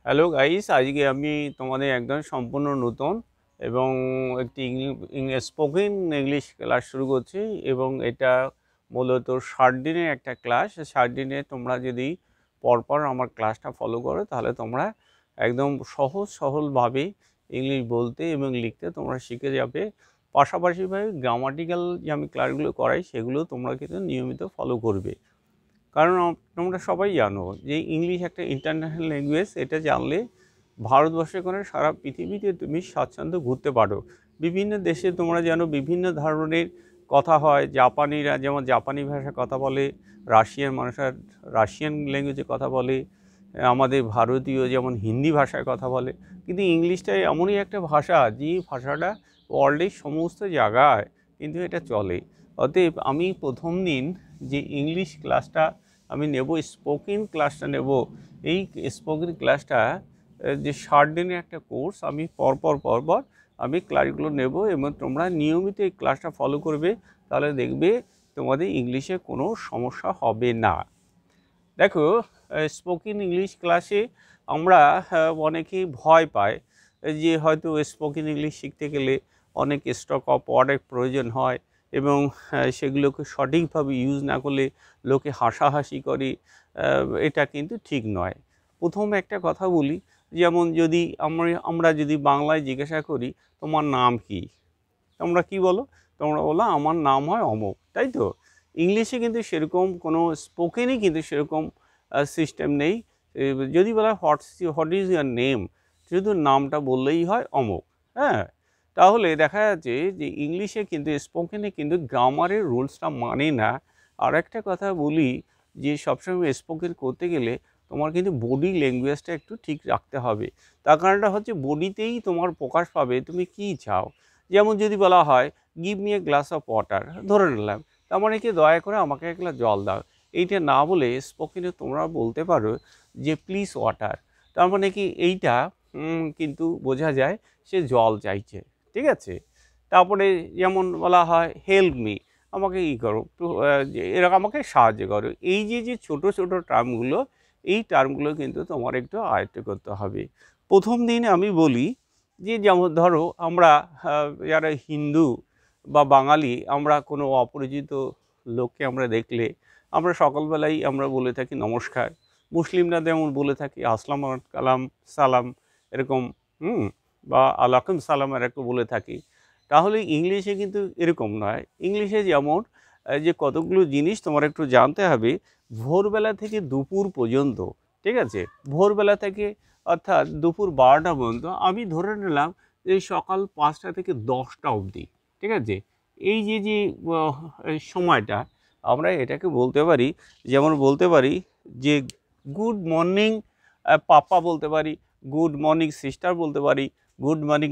Hello guys, আজকে আমি তোমাদের একদম সম্পূর্ণ নতুন এবং একটি স্পোকেন ইংলিশ ক্লাস শুরু করছি এবং এটা মূলত 60 দিনের একটা ক্লাস। 60 দিনে তোমরা যদি পরপর আমার ক্লাসটা ফলো করো তাহলে তোমরা একদম সহজভাবে ইংলিশ বলতে এবং লিখতে তোমরা শিখে যাবে। পাশাপাশিভাবে গ্রামাটিক্যাল যে আমি ক্লাসগুলো করাই সেগুলো তোমরা কিন্তু নিয়মিত ফলো করবে। কারণ তোমরা সবাই জানো যে ইংলিশ একটা ইন্টারন্যাশনাল ল্যাঙ্গুয়েজ। এটা জানলে ভারতবর্ষে করে সারা পৃথিবীতে তুমি স্বাচ্ছন্দ্য ঘুরতে পারো। বিভিন্ন দেশে তোমরা জানো বিভিন্ন ধরনের কথা হয়। জাপানিরা যেমন জাপানি ভাষায় কথা বলে, রাশিয়ান মানুষরা রাশিয়ান ল্যাঙ্গুয়েজে কথা বলে, আমাদের ভারতীয় যেমন হিন্দি ভাষায় কথা বলে। কিন্তু ইংলিশটা এমনই একটা ভাষা যে ভাষাটা ওয়ার্ল্ডের সমস্ত জায়গায় কিন্তু এটা চলে। অতএব আমি প্রথম দিন যে ইংলিশ ক্লাসটা আমি নেব, স্পোকেন ক্লাসটা নেব। এই স্পোকেন ক্লাসটা যে 60 দিনের একটা কোর্স, আমি পরপর আমি ক্লাসগুলো নেব এবং তোমরা নিয়মিত এই ক্লাসটা ফলো করবে। তাহলে দেখবে তোমাদের ইংলিশে কোনো সমস্যা হবে না। দেখো, স্পোকেন ইংলিশ ক্লাসে আমরা অনেকেই ভয় পাই যে হয়তো স্পোকেন ইংলিশ শিখতে গেলে অনেক স্টক অফ ওয়ার্ডের প্রয়োজন হয় এবং সেগুলোকে সঠিকভাবে ইউজ না করলে লোকে হাসাহাসি করে। এটা কিন্তু ঠিক নয়। প্রথম একটা কথা বলি, যেমন যদি আমরা যদি বাংলায় জিজ্ঞাসা করি তোমার নাম কি, তোমরা কি বলো? তোমরা বলো আমার নাম হয় অমুক, তাই তো? ইংলিশে কিন্তু সেরকম কোনো স্পোকেনই কিন্তু সেরকম সিস্টেম নেই। যদি বলা হোয়াট ইজ ইয়ার নেম, শুধু নামটা বললেই হয় অমুক। হ্যাঁ, তাহলে দেখা যাচ্ছে যে ইংলিশে কিন্তু স্পোকেনে কিন্তু গ্রামারের রুলসটা মানে না। আর একটা কথা বলি যে সবসময় স্পোকেন করতে গেলে তোমার কিন্তু বডি ল্যাঙ্গুয়েজটা একটু ঠিক রাখতে হবে। তার কারণটা হচ্ছে বডিতেই তোমার প্রকাশ পাবে তুমি কী চাও। যেমন যদি বলা হয় give me a glass of water, ধরে নিলাম, তার মানে কি দয়া করে আমাকে এক গ্লাস জল দাও। এইটা না বলে স্পোকেনে তোমরা বলতে পারো যে প্লিজ ওয়াটার। তার মানে কি এইটা কিন্তু বোঝা যায় সে জল চাইছে, ঠিক আছে? তারপরে যেমন বলা হয় হেল্প মি, আমাকে ই করো একটু, এরকম আমাকে সাহায্য করো। এই যে ছোট ছোট টার্মগুলো, এই টার্মগুলো কিন্তু তোমার একটু আয়ত্ত করতে হবে। প্রথম দিন আমি বলি যে যেমন ধরো আমরা যারা হিন্দু বা বাঙালি, আমরা কোনো অপরিচিত লোককে আমরা দেখলে আমরা সকালবেলাই আমরা বলে থাকি নমস্কার। মুসলিমরা যেমন বলে থাকি আসসালামু কালাম সালাম, এরকম বা আলাইকুম সালাম এরকম বলে থাকি। তাহলে ইংলিশে কিন্তু এরকম নয়। ইংলিশে যেমন যে কতগুলো জিনিস তোমার একটু জানতে হবে। ভোরবেলা থেকে দুপুর পর্যন্ত, ঠিক আছে? ভোরবেলা থেকে অর্থাৎ দুপুর 12টা পর্যন্ত, আমি ধরে নিলাম যে সকাল 5টা থেকে 10টা অবধি, ঠিক আছে? এই যে সময়টা আমরা এটাকে বলতে পারি, যেমন বলতে পারি যে গুড মর্নিং পাপা বলতে পারি, গুড মর্নিং সিস্টার বলতে পারি, গুড মর্নিং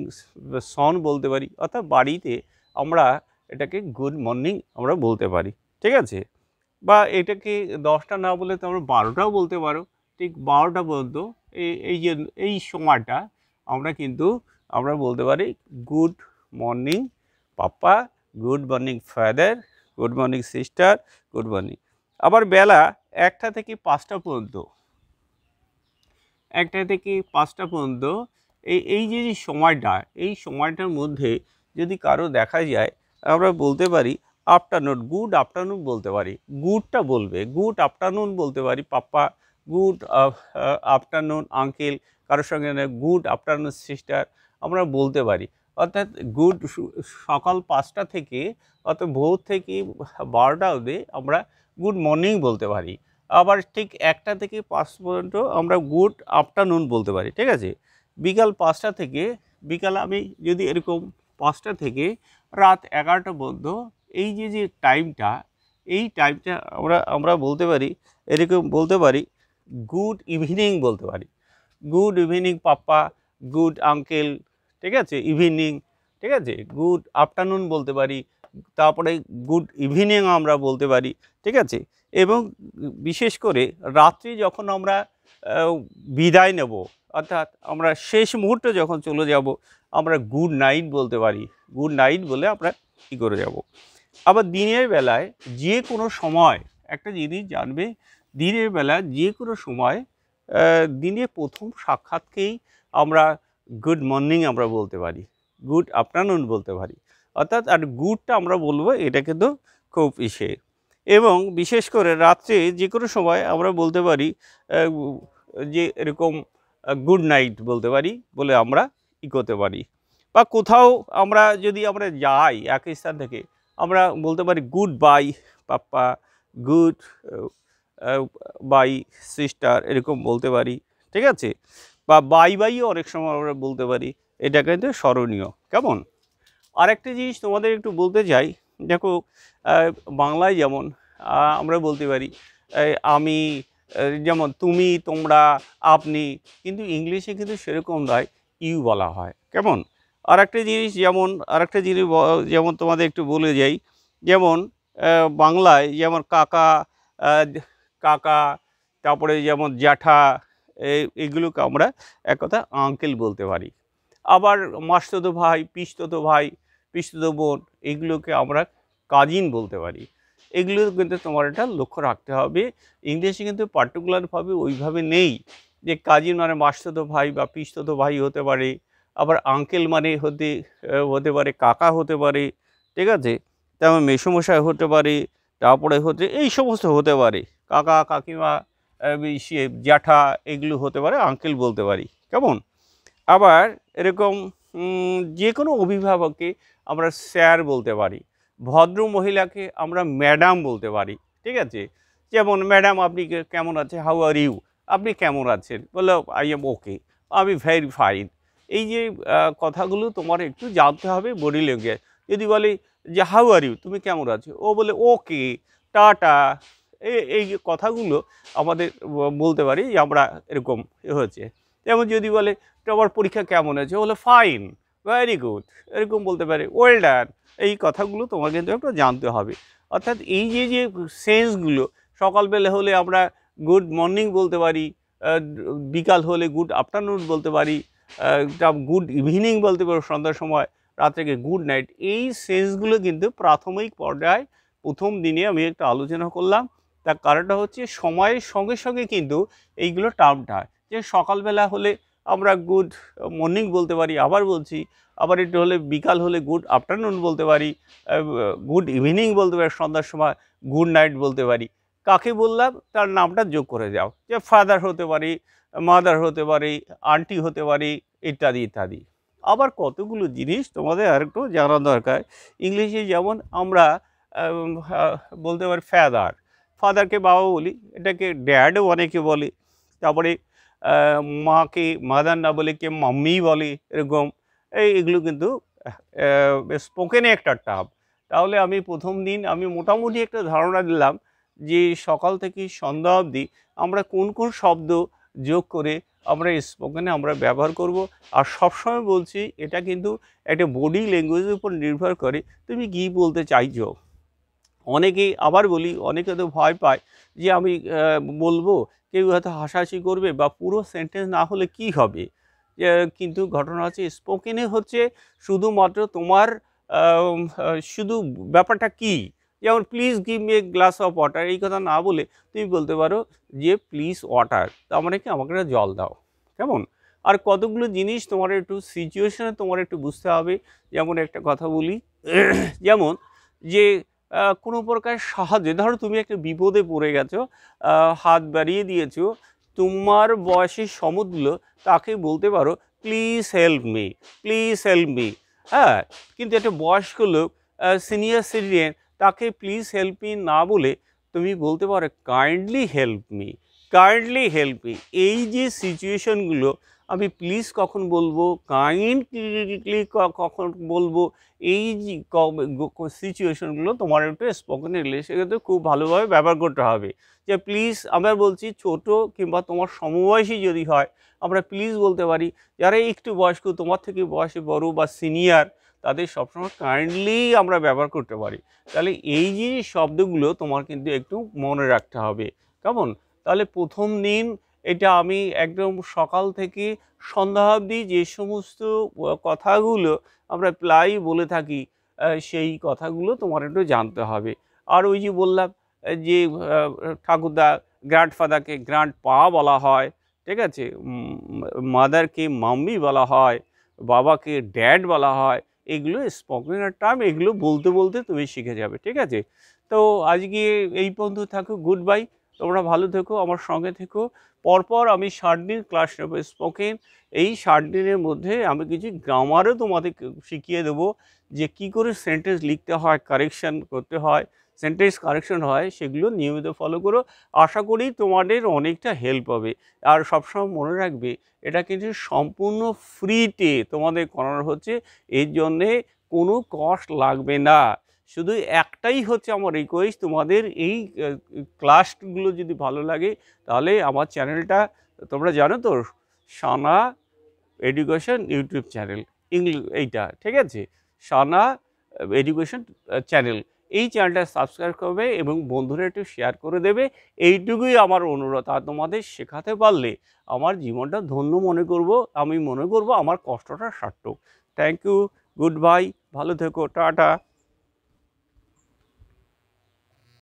সন বলতে পারি। অর্থাৎ বাড়িতে আমরা এটাকে গুড মর্নিং আমরা বলতে পারি, ঠিক আছে? বা এটাকে 10টা না বলে তোমরা 12টাও বলতে পারো। ঠিক 12টা পর্যন্ত এই যে এই সময়টা আমরা কিন্তু আমরা বলতে পারি good morning papa, good morning father, good morning sister, good morning. আবার বেলা 1টা থেকে 5টা পর্যন্ত, 1টা থেকে 5টা পর্যন্ত এই যে সময়টা, এই সময়টার মধ্যে যদি কারো দেখা যায় আমরা বলতে পারি আফটারনুন, গুড আফটারনুন বলতে পারি। গুডটা বলবে গুড আফটারনুন বলতে পারি পাপ্পা, গুড আফটারনুন আঙ্কেল, কারোর সঙ্গে গুড আফটারনুন সিস্টার আমরা বলতে পারি। অর্থাৎ গুড সকাল 5টা থেকে অর্থাৎ ভোর থেকে 12টা অবধি আমরা গুড মর্নিং বলতে পারি। আবার ঠিক 1টা থেকে 5 পর্যন্ত আমরা গুড আফটারনুন বলতে পারি, ঠিক আছে? বিকাল 5টা থেকে আমি যদি এরকম 5টা থেকে রাত 11টা পর্যন্ত এই যে টাইমটা, এই টাইমটা আমরা বলতে পারি এরকম বলতে পারি গুড ইভিনিং বলতে পারি। গুড ইভিনিং পাপ্পা, গুড আঙ্কেল, ঠিক আছে? ইভিনিং, ঠিক আছে? গুড আফটারনুন বলতে পারি, তারপরে গুড ইভিনিং আমরা বলতে পারি, ঠিক আছে? এবং বিশেষ করে রাত্রি যখন আমরা বিদায় নেব, অর্থাৎ আমরা শেষ মুহূর্তে যখন চলে যাব, আমরা গুড নাইট বলতে পারি। গুড নাইট বলে আমরা কী করে যাব। আবার দিনের বেলায় যে কোনো সময় একটা জিনিস জানবে, দিনের বেলা যে কোনো সময় দিনে প্রথম সাক্ষাৎকেই আমরা গুড মর্নিং আমরা বলতে পারি, গুড আফটারনুন বলতে পারি, অর্থাৎ আর গুডটা আমরা বলবো, এটা কিন্তু খুব ইসে। এবং বিশেষ করে রাত্রে যে কোনো সময় আমরা বলতে পারি যে এরকম গুড নাইট বলতে পারি বলে আমরা করতে পারি। বা কোথাও আমরা যদি আমরা যাই এক স্থান থেকে, আমরা বলতে পারি good bye pappa, good bye sister, এরকম বলতে পারি, ঠিক আছে। বা বাই বাইও অনেক সময় আমরা বলতে পারি, এটা কিন্তু স্মরণীয়। কেমন? আরেকটা জিনিস তোমাদের একটু বলতে চাই, দেখো বাংলায় যেমন আমরা বলতে পারি আমি, যেমন তুমি, তোমরা, আপনি, কিন্তু ইংলিশে কিন্তু সেরকম নয়, ইউ বলা হয়। কেমন? আরেকটা জিনিস যেমন তোমাদের একটু বলে যাই, যেমন বাংলায় যেমন কাকা, কাকা, তারপরে যেমন জ্যাঠা, এগুলোকে আমরা এক কথা আঙ্কেল বলতে পারি। আবার মাসতুতো ভাই, পিসতুতো ভাই, পিসতুতো বোন, এগুলোকে আমরা কাজিন বলতে পারি। এগুলো কিন্তু তোমার এটা লক্ষ্য রাখতে হবে। ইংলিশে কিন্তু পার্টিকুলারভাবে ওইভাবে নেই যে কাজিন মানে মাসতুতো ভাই বা পিসতুতো ভাই হতে পারে, আবার আঙ্কেল মানে হতে পারে কাকা হতে পারে, ঠিক আছে। তেমন মেসোমশাই হতে পারে, তারপরে এই সমস্ত হতে পারে, কাকা কাকিমা, জ্যাঠা, এগুলো হতে পারে, আঙ্কেল বলতে পারি। কেমন? আবার এরকম যে কোনো অভিভাবককে আমরা স্যার বলতে পারি, ভদ্র মহিলাকে আমরা ম্যাডাম বলতে পারি, ঠিক আছে। যেমন ম্যাডাম আপনি কেমন আছেন, হাউ আর ইউ, আপনি কেমন আছেন, বললো আই এম ওকে, আমি ভেরি ফাইন। এই যে কথাগুলো তোমার একটু জানতে হবে বডি ল্যাঙ্গুয়েজ। যদি বলি যে হাউ আর ইউ, তুমি কেমন আছো, ও বলে ওকে, টাটা, এই কথাগুলো আমাদের বলতে পারি যে আমরা এরকম হয়েছে। যেমন যদি বলে তোমার পরীক্ষা কেমন আছে, বলে ফাইন, ভেরি গুড, এরকম বলতে পারে, ওয়েল ডান। এই কথাগুলো তোমার কিন্তু একটু জানতে হবে। অর্থাৎ এই যে সেন্সগুলো, সকালবেলা হলে আমরা গুড মর্নিং বলতে পারি, বিকাল হলে গুড আফটারনুন বলতে পারি, গুড ইভিনিং বলতে পারি সন্ধ্যার সময়, রাত্রে গুড নাইট। এই সেন্সগুলো কিন্তু প্রাথমিক পর্যায়ে প্রথম দিনে আমি একটা আলোচনা করলাম। তার কারণটা হচ্ছে সময়ের সঙ্গে সঙ্গে কিন্তু এইগুলো টার্মটা, যে সকালবেলা হলে আমরা গুড মর্নিং বলতে পারি, আবার বলছি, আবার একটু হলে বিকাল হলে গুড আফটারনুন বলতে পারি, গুড ইভিনিং বলতে পারি, সন্ধ্যার সময় গুড নাইট বলতে পারি। কাকে বললাম তার নামটা যোগ করে যাও, যে ফাদার হতে পারি, মাদার হতে পারি, আন্টি হতে পারি, ইত্যাদি ইত্যাদি। আবার কতগুলো জিনিস তোমাদের আর একটু জানা দরকার। ইংলিশে যেমন আমরা বলতে পারি ফাদার, ফাদারকে বাবা বলি, এটাকে ড্যাডও অনেকে বলে। তারপরে মাকে মাদার না বলে কে মাম্মি বলে, এরকম। এগুলো কিন্তু স্পোকেনে একটা টার্ম। তাহলে আমি প্রথম দিন আমি মোটামুটি একটা ধারণা দিলাম যে সকাল থেকে সন্ধ্যা অবধি আমরা কোন কোন শব্দ যোগ করে আমরা স্পোকেনে আমরা ব্যবহার করব। আর সবসময় বলছি এটা কিন্তু একটা বডি ল্যাঙ্গুয়েজের উপর নির্ভর করে তুমি কী বলতে চাইছো। অনেকেই আবার বলি, অনেকে তো ভয় পায় যে আমি বলবো, কেউ হয়তো হাসাহাসি করবে বা পুরো সেন্টেন্স না হলে কি হবে। কিন্তু ঘটনা হচ্ছে স্পোকেনে হচ্ছে শুধুমাত্র তোমার শুধু ব্যাপারটা কি, যেমন please give me a glass of water, এই কথা না বলে তুমি বলতে পারো যে প্লিজ ওয়াটার, তার মানে কি আমাকে একটা জল দাও। কেমন? আর কতগুলো জিনিস তোমার একটু সিচুয়েশনে তোমার একটু বুঝতে হবে। যেমন একটা কথা বলি, যেমন যে কোনো প্রকার সাহায্যে, ধরো তুমি একটা বিপদে পড়ে গেছো, হাত বাড়িয়ে দিয়েছো, তোমার বয়সের সমতুল্য তাকে বলতে পারো please help me, please help me. হ্যাঁ, কিন্তু একটা বয়স্ক লোক, সিনিয়র সিটিজেন, তাকে প্লিজ হেল্প মি না বলে তুমি বলতে পারো kindly help me, kindly help me. এই যে সিচুয়েশনগুলো, আমি প্লিজ কখন বলবো, কাইন্ডলি কখন বলবো, এই যে সিচুয়েশনগুলো তোমার একটু স্পোকেন ইংলিশে কিন্তু খুব ভালোভাবে ব্যবহার করতে হবে। যে প্লিজ আমরা বলছি ছোট কিংবা তোমার সমবয়সী যদি হয়, আমরা প্লিজ বলতে পারি। যারা একটু বয়স্ক, তোমার থেকে বয়সে বড় বা সিনিয়র, তাদের সবসময় কাইন্ডলি আমরা ব্যবহার করতে পারি। তাহলে এই যে শব্দগুলো তোমার কিন্তু একটু মনে রাখতে হবে। কেমন? তাহলে প্রথম দিন এটা আমি একদম সকাল থেকে সন্ধ্যা অবধি যে সমস্ত কথাগুলো আমরা প্রায়ই বলে থাকি, সেই কথাগুলো তোমার একটু জানতে হবে। আর ওই যে বললাম যে ঠাকুরদা, গ্র্যান্ডফাদারকে গ্র্যান্ড পা বলা হয়, ঠিক আছে? মাদারকে মাম্মি বলা হয়, বাবাকে ড্যাড বলা হয়, এগুলো স্পোকেন টার্ম, এগুলো বলতে বলতে তুমি শিখে যাবে, ঠিক আছে? তো আজকে এই পর্যন্ত থাকো, গুড বাই, তোমরা ভালো থেকো, আমার সঙ্গে থেকো। পরপর আমি 60 দিন ক্লাস নেবো স্পোকেন। এই 60 দিনের মধ্যে আমি কিছু গ্রামারও তোমাদের শিখিয়ে দেবো, যে কি করে সেন্টেন্স লিখতে হয়, কারেকশন করতে হয়, সেন্টেন্স কারেকশন হয়, সেগুলো নিয়মিত ফলো করো। আশা করি তোমাদের অনেকটা হেল্প হবে। আর সবসময় মনে রাখবে, এটা কিন্তু সম্পূর্ণ ফ্রিতে তোমাদের করানো হচ্ছে, এর জন্যে কোনো কস্ট লাগবে না। শুধু একটাই হচ্ছে আমার রিকোয়েস্ট, তোমাদের এই ক্লাসগুলো যদি ভালো লাগে, তাহলে আমার চ্যানেলটা তোমরা জানো তো, সানা এডুকেশন ইউটিউব চ্যানেল, এইটা ঠিক আছে, সানা এডুকেশন চ্যানেল, এই চ্যানেলটা সাবস্ক্রাইব করবে এবং বন্ধুরা একটু শেয়ার করে দেবে। এইটুকুই আমার অনুরোধ। আর তোমাদের শেখাতে পারলে আমার জীবনটা ধন্য মনে করব, আমি মনে করব আমার কষ্টটা সার্থক। থ্যাংক ইউ, গুড বাই, ভালো থেকো, টাটা।